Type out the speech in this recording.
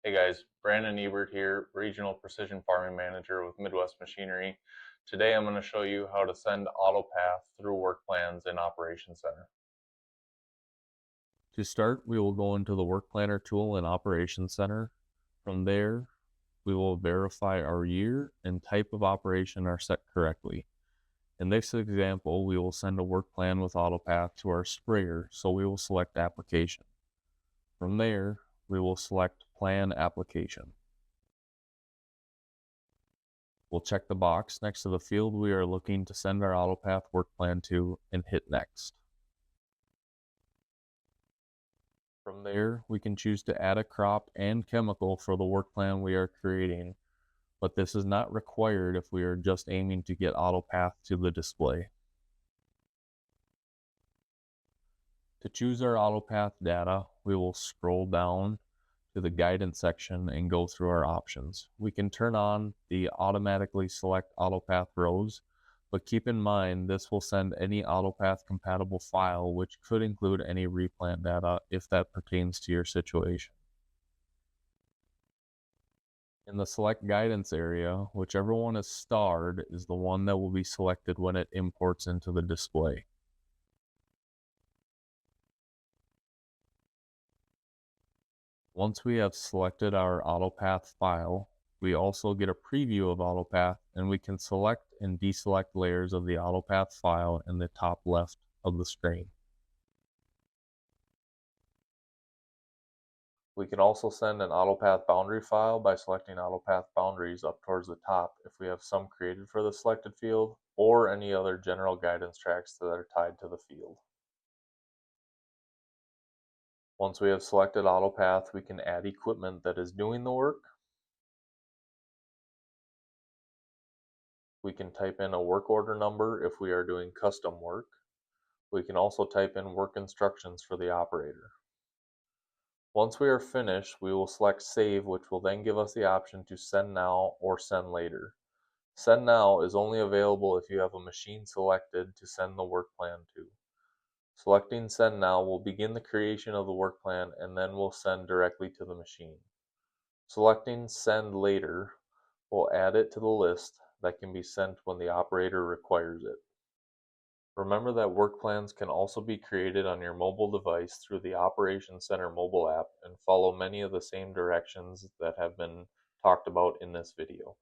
Hey guys, Brandon Ebert here, Regional Precision Farming Manager with Midwest Machinery. Today I'm going to show you how to send AutoPath through work plans in Operations Center. To start, we will go into the Work Planner tool in Operations Center. From there, we will verify our year and type of operation are set correctly. In this example, we will send a work plan with AutoPath to our sprayer, so we will select Application. From there, we will select Plan Application. We'll check the box next to the field we are looking to send our AutoPath work plan to and hit Next. From there, we can choose to add a crop and chemical for the work plan we are creating, but this is not required if we are just aiming to get AutoPath to the display. To choose our AutoPath data, we will scroll down to the guidance section and go through our options. We can turn on the automatically select AutoPath rows, but keep in mind this will send any AutoPath compatible file, which could include any replant data if that pertains to your situation. In the select guidance area, whichever one is starred is the one that will be selected when it imports into the display. Once we have selected our AutoPath file, we also get a preview of AutoPath, and we can select and deselect layers of the AutoPath file in the top left of the screen. We can also send an AutoPath boundary file by selecting AutoPath boundaries up towards the top if we have some created for the selected field, or any other general guidance tracks that are tied to the field. Once we have selected AutoPath, we can add equipment that is doing the work. We can type in a work order number if we are doing custom work. We can also type in work instructions for the operator. Once we are finished, we will select Save, which will then give us the option to send now or send later. Send now is only available if you have a machine selected to send the work plan to. Selecting Send Now will begin the creation of the work plan and then will send directly to the machine. Selecting Send Later will add it to the list that can be sent when the operator requires it. Remember that work plans can also be created on your mobile device through the Operations Center mobile app and follow many of the same directions that have been talked about in this video.